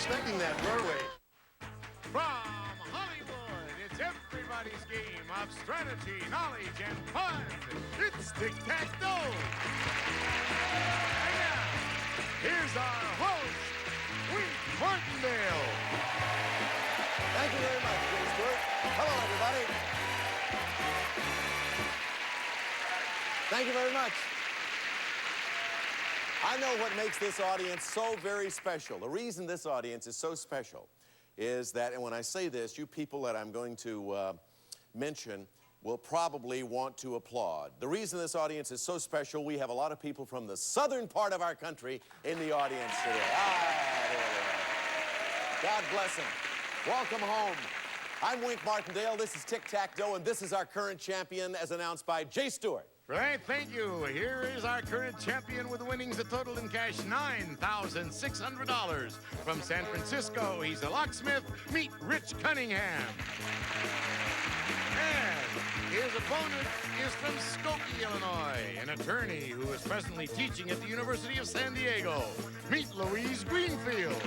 expecting that doorway. From Hollywood, it's everybody's game of strategy, knowledge, and fun. It's Tic-Tac-Dough. And now, here's our host, Wink Martindale. Thank you very much, Jay Stewart. Hello, everybody. Thank you very much. I know what makes this audience so very special. The reason this audience is so special is that, and when I say this, you people that I'm going to mention will probably want to applaud. The reason this audience is so special, we have a lot of people from the southern part of our country in the audience today. There they are. God bless them. Welcome home. I'm Wink Martindale, this is Tic-Tac-Dough, and this is our current champion as announced by Jay Stewart. Right, thank you. Here is our current champion with winnings that totaled in cash $9,600. From San Francisco, he's a locksmith. Meet Rich Cunningham. And his opponent is from Skokie, Illinois, an attorney who is presently teaching at the University of San Diego. Meet Louise Greenfield.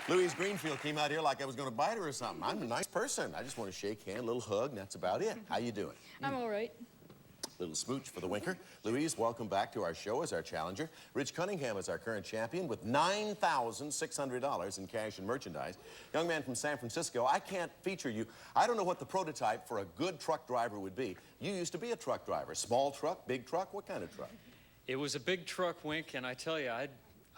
Louise Greenfield came out here like I was going to bite her or something. I'm a nice person. I just want to shake hand, a little hug, and that's about it. How you doing? I'm all right. Little smooch for the winker. Louise, welcome back to our show as our challenger. Rich Cunningham is our current champion with $9,600 in cash and merchandise. Young man from San Francisco, I can't feature you. I don't know what the prototype for a good truck driver would be. You used to be a truck driver. Small truck, big truck, what kind of truck? It was a big truck, Wink, and I tell you,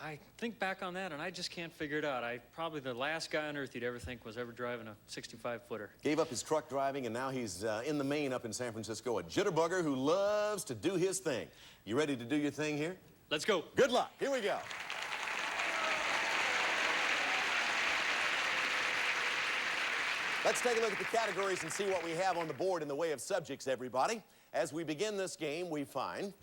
I think back on that, and I just can't figure it out. Probably the last guy on earth you'd ever think was ever driving a 65-footer. Gave up his truck driving, and now he's in the Maine up in San Francisco, a jitterbugger who loves to do his thing. You ready to do your thing here? Let's go. Good luck. Here we go. Let's take a look at the categories and see what we have on the board in the way of subjects, everybody. As we begin this game, we find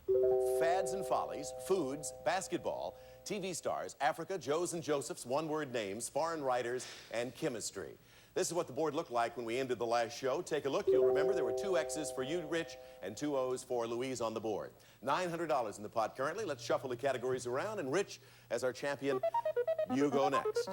fads and follies, foods, basketball, TV stars, Africa, Joes and Josephs, one-word names, foreign writers, and chemistry. This is what the board looked like when we ended the last show. Take a look. You'll remember there were 2 X's for you, Rich, and 2 O's for Louise on the board. $900 in the pot currently. Let's shuffle the categories around. And Rich, as our champion, you go next.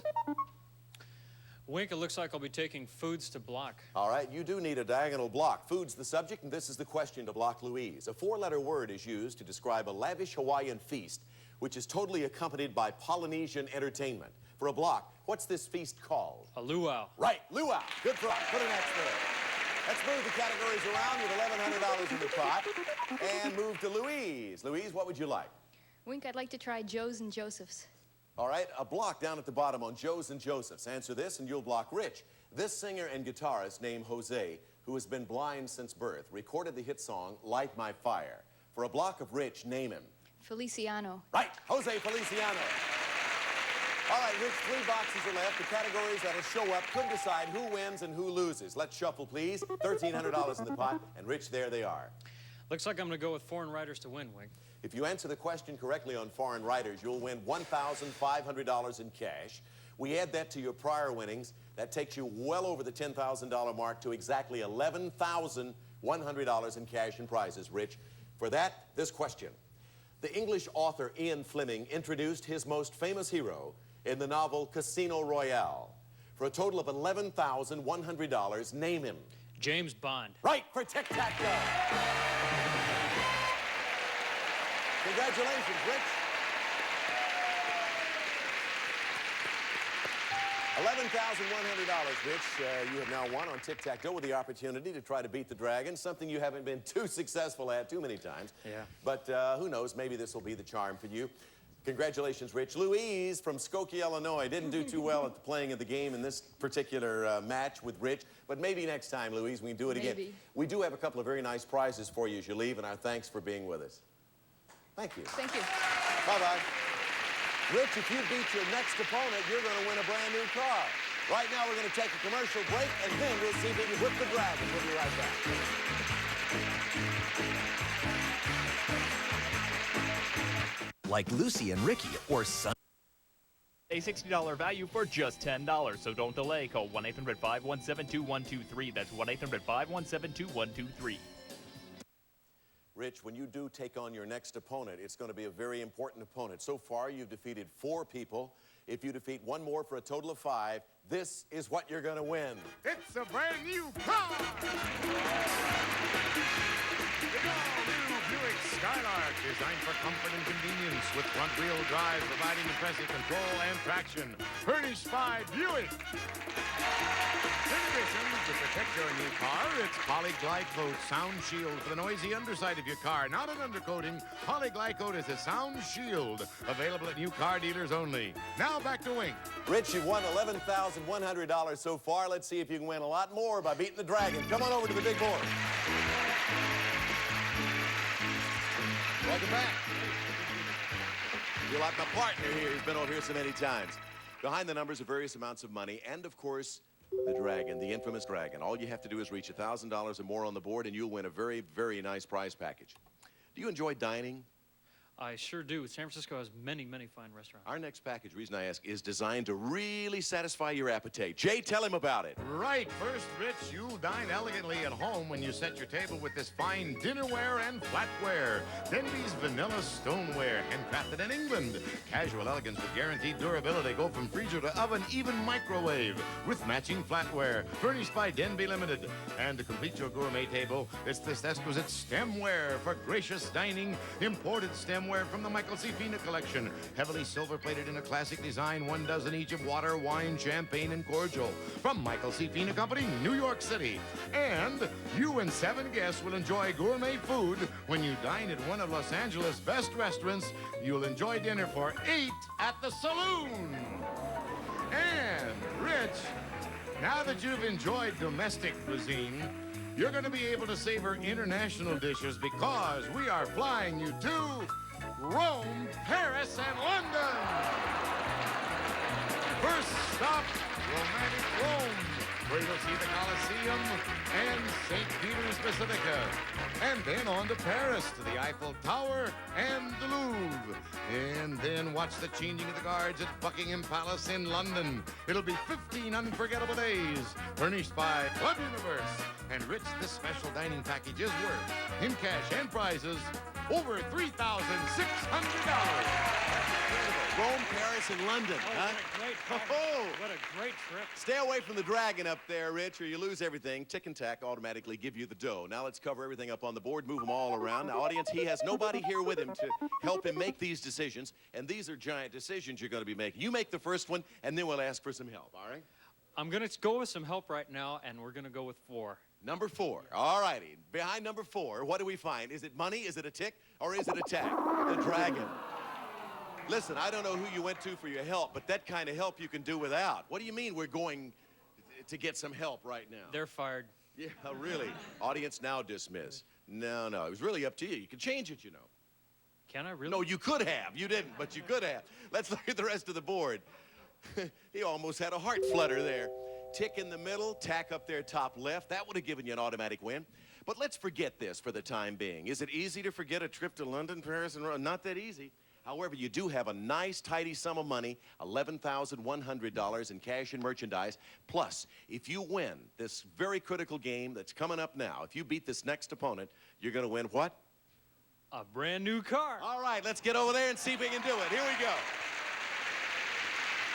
Wink, it looks like I'll be taking foods to block. All right, you do need a diagonal block. Food's the subject, and this is the question to block Louise. A 4-letter word is used to describe a lavish Hawaiian feast, which is totally accompanied by Polynesian entertainment. For a block, what's this feast called? A luau. Right, luau. Good try. Put an X there. Let's move the categories around with $1,100 in the pot and move to Louise. Louise, what would you like? Wink, I'd like to try Joes and Josephs. All right, a block down at the bottom on Joes and Josephs. Answer this and you'll block Rich. This singer and guitarist named Jose, who has been blind since birth, recorded the hit song, Light My Fire. For a block of Rich, name him. Feliciano. Right, Jose Feliciano. All right, Rich, 3 boxes are left. The categories that'll show up could decide who wins and who loses. Let's shuffle, please. $1,300 in the pot, and Rich, there they are. Looks like I'm going to go with foreign writers to win, Wink. If you answer the question correctly on foreign writers, you'll win $1,500 in cash. We add that to your prior winnings. That takes you well over the $10,000 mark to exactly $11,100 in cash and prizes, Rich. For that, this question. The English author Ian Fleming introduced his most famous hero in the novel Casino Royale. For a total of $11,100, name him. James Bond. Right, for Tic-Tac-Dough. Congratulations, Rich. $11,100, Rich. You have now won on Tic-Tac-Dough with the opportunity to try to beat the dragon, something you haven't been too successful at too many times. Yeah. But who knows, maybe this will be the charm for you. Congratulations, Rich. Louise from Skokie, Illinois, didn't do too well at the playing of the game in this particular match with Rich, but maybe next time, Louise, we can do it again. Maybe. We do have a couple of very nice prizes for you as you leave, and our thanks for being with us. Thank you. Thank you. Bye-bye. Rich, if you beat your next opponent, you're going to win a brand new car. Right now, we're going to take a commercial break, and then we'll see if we can whip the dragon. We'll be right back. Like Lucy and Ricky or Son. A $60 value for just $10, so don't delay. Call 1-800-517-2123. That's 1-800-517-2123. Rich, when you do take on your next opponent, it's going to be a very important opponent. So far, you've defeated 4 people. If you defeat 1 more for a total of 5, this is what you're going to win. It's a brand new car! The all-new Buick Skylark, designed for comfort and convenience with front-wheel drive, providing impressive control and traction. Furnished by Buick. In addition, to protect your new car, it's Polyglycoat Sound Shield for the noisy underside of your car. Not an undercoating. Polyglycoat is a sound shield. Available at new car dealers only. Now back to Wink. Rich, you've won $11,100 so far. Let's see if you can win a lot more by beating the dragon. Come on over to the big board. Welcome back. You're like my partner here. He's been over here so many times. Behind the numbers are various amounts of money and, of course, the dragon, the infamous dragon. All you have to do is reach $1,000 or more on the board, and you'll win a very, very nice prize package. Do you enjoy dining? I sure do. San Francisco has many, many fine restaurants. Our next package, reason I ask, is designed to really satisfy your appetite. Jay, tell him about it. Right. First, Rich, you'll dine elegantly at home when you set your table with this fine dinnerware and flatware. Denby's vanilla stoneware, handcrafted in England. Casual elegance with guaranteed durability. Go from freezer to oven, even microwave. With matching flatware. Furnished by Denby Limited. And to complete your gourmet table, it's this exquisite stemware for gracious dining. Imported stemware from the Michael C. Fina collection. Heavily silver-plated in a classic design, 1 dozen each of water, wine, champagne, and cordial. From Michael C. Fina Company, New York City. And you and 7 guests will enjoy gourmet food when you dine at one of Los Angeles' best restaurants. You'll enjoy dinner for 8 at the Saloon. And, Rich, now that you've enjoyed domestic cuisine, you're going to be able to savor international dishes because we are flying you to Rome, Paris, and London. First stop, romantic Rome, where you'll see the Colosseum and St. Peter's Basilica. And then on to Paris, to the Eiffel Tower and the Louvre. And then watch the changing of the guards at Buckingham Palace in London. It'll be 15 unforgettable days, furnished by Club Universe. And Rich, this special dining package is worth, in cash and prizes, over $3,600. Rome, Paris, and London, huh? What a great trip. Stay away from the dragon up there, Rich, or you lose everything. Tick and tack automatically give you the dough. Now let's cover everything up on the board, move them all around. Now, audience, he has nobody here with him to help him make these decisions, and these are giant decisions you're going to be making. You make the first one, and then we'll ask for some help, all right? I'm going to go with some help right now, and we're going to go with 4. Number 4. All righty. Behind number 4, what do we find? Is it money, is it a tick, or is it a tack? The dragon. Listen, I don't know who you went to for your help, but that kind of help you can do without. What do you mean we're going to get some help right now? They're fired. Yeah, really. Audience now dismiss. No, it was really up to you. You can change it, you know. Can I really? No, you could have. You didn't, but you could have. Let's look at the rest of the board. He almost had a heart flutter there. Tick in the middle, tack up there top left. That would have given you an automatic win. But let's forget this for the time being. Is it easy to forget a trip to London, Paris, and Rome? Not that easy. However, you do have a nice, tidy sum of money, $11,100 in cash and merchandise. Plus, if you win this very critical game that's coming up now, if you beat this next opponent, you're going to win what? A brand new car. All right, let's get over there and see if we can do it. Here we go.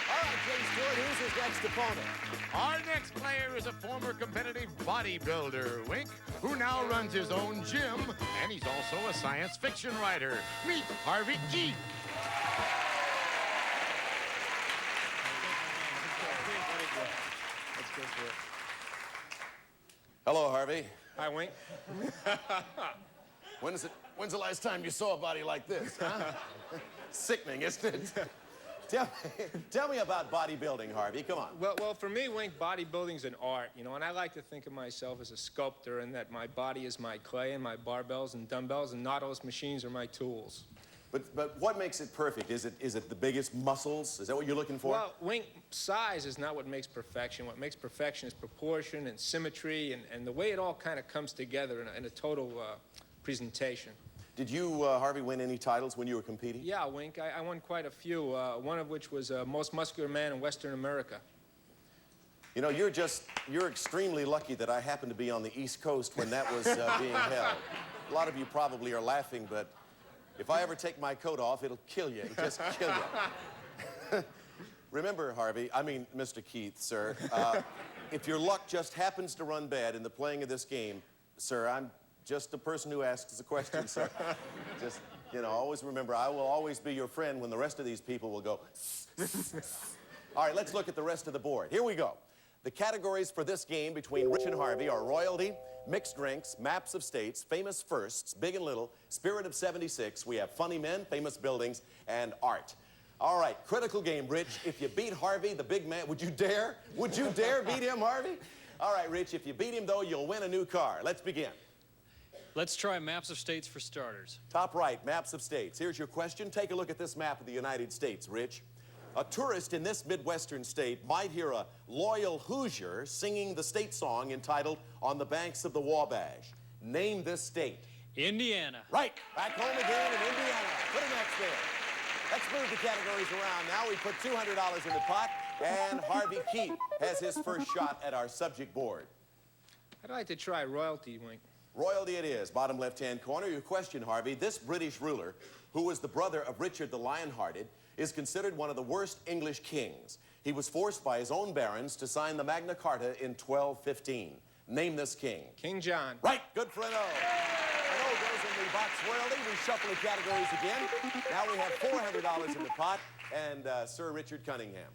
All right, Jay Stewart, who's his next opponent? Our next player is a former competitive bodybuilder, Wink, who now runs his own gym, and he's also a science fiction writer. Meet Harvey Keith. Let's go for it. Hello, Harvey. Hi, Wink. When's the last time you saw a body like this, huh? Sickening, isn't it? Tell me about bodybuilding, Harvey. Come on. Well, for me, Wink, bodybuilding's an art, you know, and I like to think of myself as a sculptor and that my body is my clay and my barbells and dumbbells and Nautilus machines are my tools. But what makes it perfect? Is it the biggest muscles? Is that what you're looking for? Well, Wink, size is not what makes perfection. What makes perfection is proportion and symmetry and the way it all kind of comes together in a total presentation. Did you, Harvey, win any titles when you were competing? Yeah, Wink, I won quite a few, one of which was most muscular man in Western America. You know, you're extremely lucky that I happened to be on the East Coast when that was being held. A lot of you probably are laughing, but if I ever take my coat off, it'll kill you. It'll just kill you. Remember, Mr. Keith, sir, if your luck just happens to run bad in the playing of this game, sir, I'm just the person who asks the question, sir. Just, you know, always remember, I will always be your friend when the rest of these people will go. All right, let's look at the rest of the board. Here we go. The categories for this game between Rich and Harvey are royalty, mixed drinks, maps of states, famous firsts, big and little, spirit of 76. We have funny men, famous buildings, and art. All right, critical game, Rich. If you beat Harvey, the big man, would you dare? Would you dare beat him, Harvey? All right, Rich, if you beat him, though, you'll win a new car. Let's begin. Let's try maps of states for starters. Top right, maps of states. Here's your question. Take a look at this map of the United States, Rich. A tourist in this Midwestern state might hear a loyal Hoosier singing the state song entitled On the Banks of the Wabash. Name this state. Indiana. Right. Back home again in Indiana. Put an X there. Let's move the categories around now. We put $200 in the pot, and Harvey Keith has his first shot at our subject board. I'd like to try royalty, Wink. Royalty it is. Bottom left-hand corner. Your question, Harvey. This British ruler, who was the brother of Richard the Lionhearted, is considered one of the worst English kings. He was forced by his own barons to sign the Magna Carta in 1215. Name this king. King John. Right. Good for an O. An O goes in the box royalty. We shuffle the categories again. Now we have $400 in the pot, and Sir Richard Cunningham.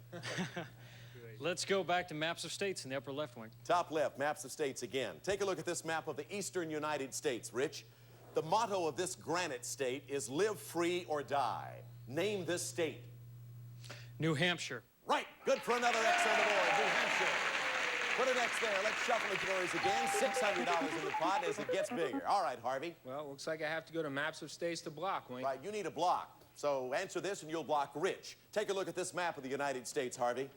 Let's go back to maps of states in the upper left wing. Top left, maps of states again. Take a look at this map of the eastern United States, Rich. The motto of this granite state is live free or die. Name this state. New Hampshire. Right. Good for another X on the board. New Hampshire. Put an X there. Let's shuffle the categories again. $600 in the pot as it gets bigger. All right, Harvey. Well, looks like I have to go to maps of states to block, Wink. Right, you need a block. So answer this and you'll block Rich. Take a look at this map of the United States, Harvey.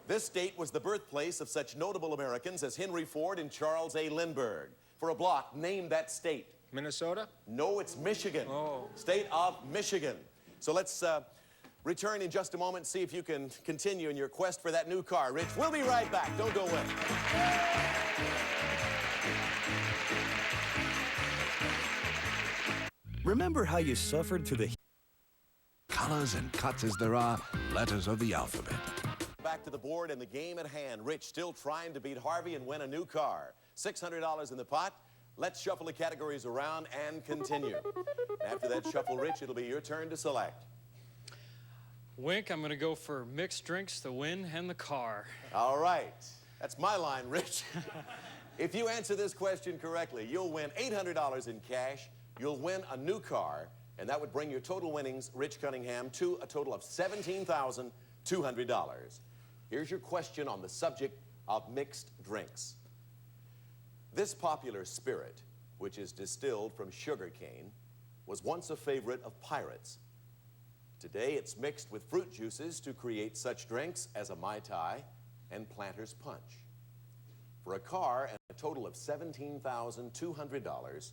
This state was the birthplace of such notable Americans as Henry Ford and Charles A. Lindbergh. For a block, name that state. Minnesota? No, it's Michigan. Oh. State of Michigan. So let's return in just a moment and see if you can continue in your quest for that new car. Rich, we'll be right back. Don't go away. Remember how you suffered through the Colors and cuts as there are letters of the alphabet. Back to the board and the game at hand. Rich still trying to beat Harvey and win a new car. $600 in the pot. Let's shuffle the categories around and continue. After that shuffle, Rich, it'll be your turn to select. Wink, I'm going to go for mixed drinks, the win, and the car. All right. That's my line, Rich. If you answer this question correctly, you'll win $800 in cash, you'll win a new car, and that would bring your total winnings, Rich Cunningham, to a total of $17,200. Here's your question on the subject of mixed drinks. This popular spirit, which is distilled from sugarcane, was once a favorite of pirates. Today, it's mixed with fruit juices to create such drinks as a Mai Tai and Planter's Punch. For a car and a total of $17,200,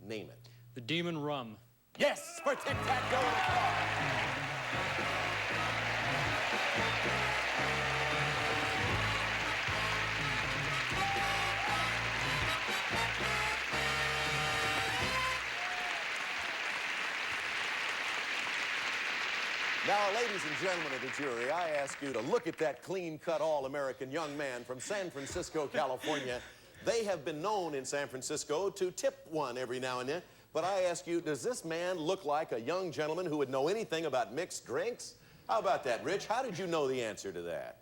name it. The Demon Rum. Yes, for tic-tac-toe in a car. Now, ladies and gentlemen of the jury, I ask you to look at that clean-cut, all-American young man from San Francisco, California. They have been known in San Francisco to tip one every now and then. But I ask you, does this man look like a young gentleman who would know anything about mixed drinks? How about that, Rich? How did you know the answer to that?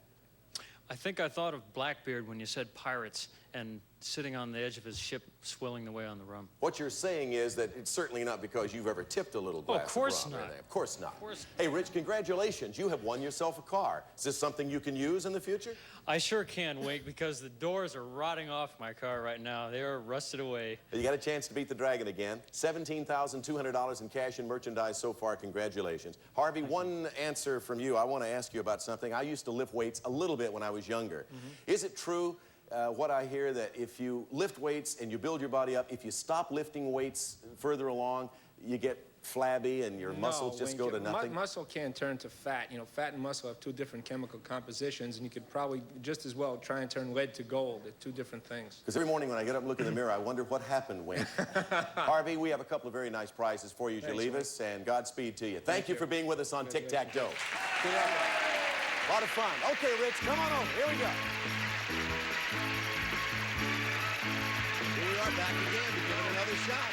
I think I thought of Blackbeard when you said pirates and sitting on the edge of his ship swilling the way on the rum. What you're saying is that it's certainly not because you've ever tipped a little glass of course of rum. not. Of course not. Of course. Hey, Rich, congratulations. You have won yourself a car. Is this something you can use in the future? I sure can, Wink, because the doors are rotting off my car right now. They are rusted away. You got a chance to beat the dragon again. $17,200 in cash and merchandise so far. Congratulations. Harvey, one answer from you. I want to ask you about something. I used to lift weights a little bit when I was younger. Is it true, what I hear, that if you lift weights and you build your body up, if you stop lifting weights further along, you get flabby and your muscles just go to nothing? Muscle can turn to fat. You know, fat and muscle have two different chemical compositions, and you could probably just as well try and turn lead to gold. They're two different things. Because every morning when I get up and look in the mirror, I wonder what happened, Wink. Harvey, we have a couple of very nice prizes for you as you leave us, and Godspeed to you. Thank you for being with us on Tic-Tac-Toe. A lot of fun. Okay, Rich, come on over. Here we go. Here we are back again to give it another shot.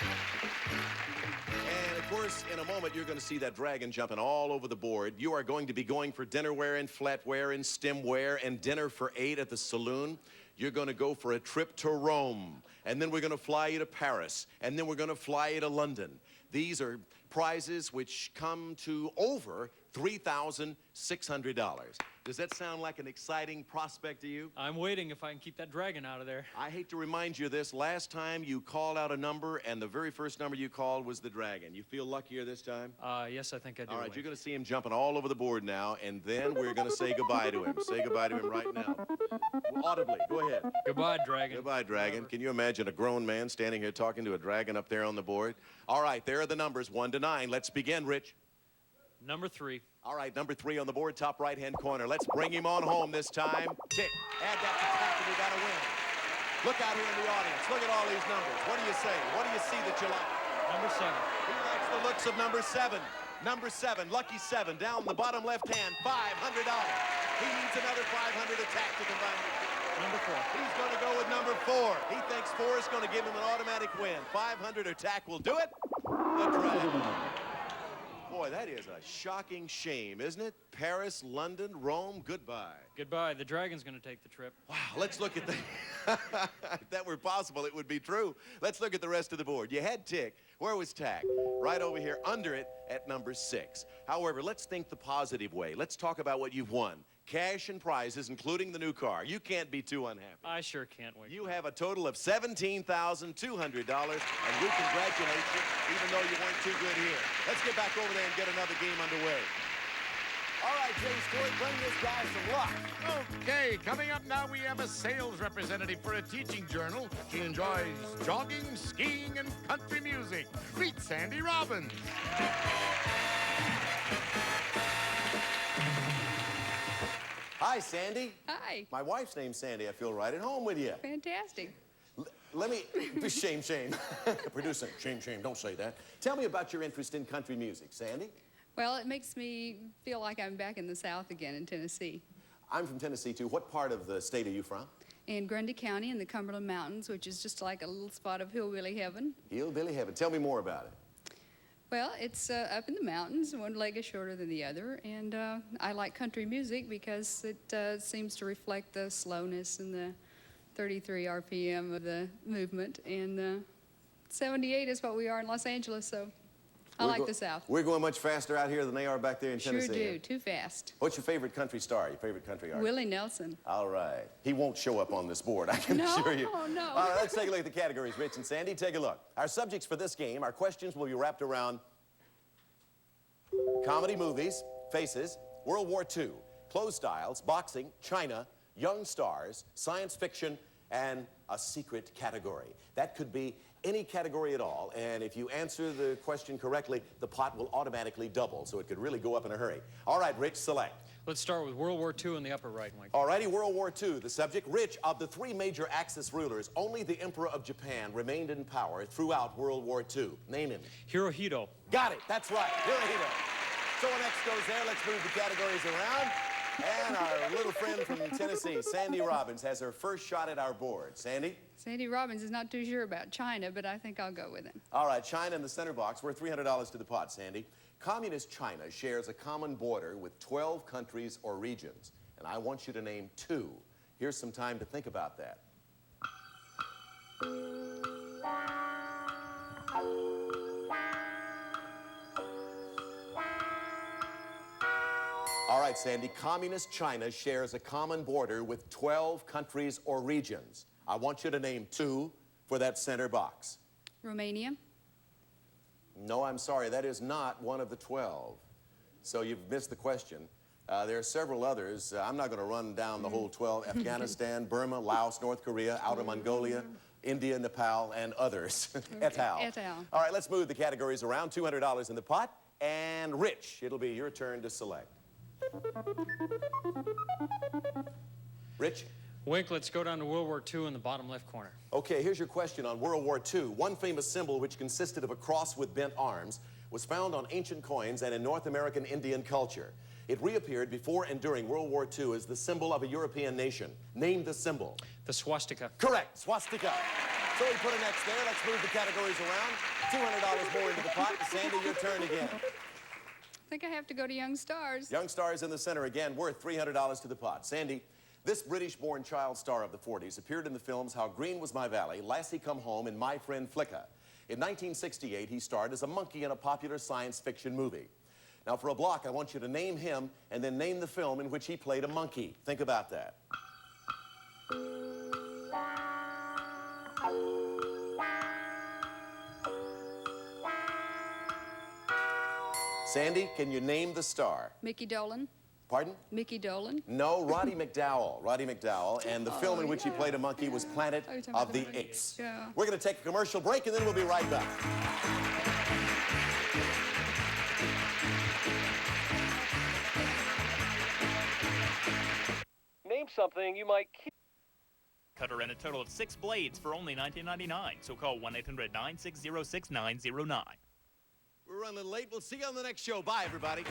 And, of course, in a moment, you're going to see that dragon jumping all over the board. You are going to be going for dinnerware and flatware and stemware and dinner for 8 at the saloon. You're going to go for a trip to Rome. And then we're going to fly you to Paris. And then we're going to fly you to London. These are prizes which come to over $3,600. Does that sound like an exciting prospect to you? I'm waiting if I can keep that dragon out of there. I hate to remind you of this. Last time you called out a number, and the very first number you called was the dragon. You feel luckier this time? Yes, I think I do. All right, Wink. you're going to see him jumping all over the board now, and then we're going to say goodbye to him. Say goodbye to him right now. Audibly, go ahead. Goodbye, dragon. Goodbye, dragon. Can you imagine a grown man standing here talking to a dragon up there on the board? All right, there are the numbers, 1 to 9. Let's begin, Rich. Number 3. All right, number 3 on the board, top right-hand corner. Let's bring him on home this time. Tick. Add that to tack, and we got a win. Look out here in the audience. Look at all these numbers. What do you say? What do you see that you like? Number 7. He likes the looks of number 7. Number 7, lucky 7, down the bottom left hand, $500. He needs another 500 attack to combine with. Number 4. He's going to go with number 4. He thinks 4 is going to give him an automatic win. 500 attack will do it. The dragon. Boy, that is a shocking shame, isn't it? Paris, London, Rome, goodbye. Goodbye. The dragon's going to take the trip. Wow, let's look at the... If that were possible, it would be true. Let's look at the rest of the board. You had Tick. Where was Tack? Right over here, under it at number 6. However, let's think the positive way. Let's talk about what you've won. Cash and prizes, including the new car. You can't be too unhappy. I sure can't wait. You have a total of $17,200, and we congratulate you, even though you weren't too good here. Let's get back over there and get another game underway. All right, Jay Stewart, bring this guy some luck. Okay, coming up now, we have a sales representative for a teaching journal. She enjoys jogging, skiing, and country music. Meet Sandy Robbins. Hi, Sandy. Hi. My wife's name's Sandy. I feel right at home with you. Fantastic. Let me... Shame, shame. Producer, shame, shame. Don't say that. Tell me about your interest in country music, Sandy. Well, it makes me feel like I'm back in the South again in Tennessee. I'm from Tennessee, too. What part of the state are you from? In Grundy County in the Cumberland Mountains, which is just like a little spot of hillbilly heaven. Hillbilly heaven. Tell me more about it. Well, it's up in the mountains. One leg is shorter than the other. And I like country music because it seems to reflect the slowness and the 33 RPM of the movement. And 78 is what we are in Los Angeles, so I like the South. We're going much faster out here than they are back there in Tennessee. Sure do. Too fast. What's your favorite country star, your favorite country artist? Willie Nelson. All right. He won't show up on this board, I can assure you. No, no. All right, let's take a look at the categories, Rich and Sandy. Take a look. Our subjects for this game, our questions will be wrapped around comedy movies, faces, World War II, clothes styles, boxing, China, young stars, science fiction, and a secret category. That could be any category at all, and if you answer the question correctly, the pot will automatically double, so it could really go up in a hurry. All right, Rich, select. Let's start with World War II in the upper right, Mike. All righty, World War II, the subject. Rich, of the 3 major Axis rulers, only the Emperor of Japan remained in power throughout World War II. Name him. Hirohito. Got it, that's right, Hirohito. So when X goes there, let's move the categories around. And our little friend from Tennessee, Sandy Robbins, has her first shot at our board. Sandy? Sandy Robbins is not too sure about China, but I think I'll go with him. All right, China in the center box, worth $300 to the pot, Sandy. Communist China shares a common border with 12 countries or regions, and I want you to name 2. Here's some time to think about that. All right, Sandy, Communist China shares a common border with 12 countries or regions. I want you to name 2 for that center box. Romania. No, I'm sorry, that is not one of the 12. So you've missed the question. There are several others. I'm not going to run down the whole 12. Afghanistan, Burma, Laos, North Korea, Outer Mongolia, India, Nepal, and others. Et al. Et al. All right, let's move the categories around. $200 in the pot. And Rich, it'll be your turn to select. Rich? Wink, let's go down to World War II in the bottom left corner. Okay, here's your question on World War II. One famous symbol, which consisted of a cross with bent arms, was found on ancient coins and in North American Indian culture. It reappeared before and during World War II as the symbol of a European nation. Name the symbol. The swastika. Correct, swastika. So we put an X there. Let's move the categories around. $200 more into the pot. Sandy, your turn again. I think I have to go to Young Stars. Young Stars in the center again, worth $300 to the pot. Sandy, this British-born child star of the 40s appeared in the films How Green Was My Valley, Lassie Come Home, and My Friend Flicka. In 1968, he starred as a monkey in a popular science fiction movie. Now, for a block, I want you to name him and then name the film in which he played a monkey. Think about that. Sandy, can you name the star? Mickey Dolan. Pardon? Mickey Dolan. No, Roddy McDowell. Roddy McDowell. And the film in which he played a monkey was Planet Oh, you're talking of about the the Apes. Yeah. We're going to take a commercial break, and then we'll be right back. Name something you might keep. Cutter and a total of 6 blades for only $19.99. So call 1-800-960-6909. We're running late. We'll see you on the next show. Bye, everybody.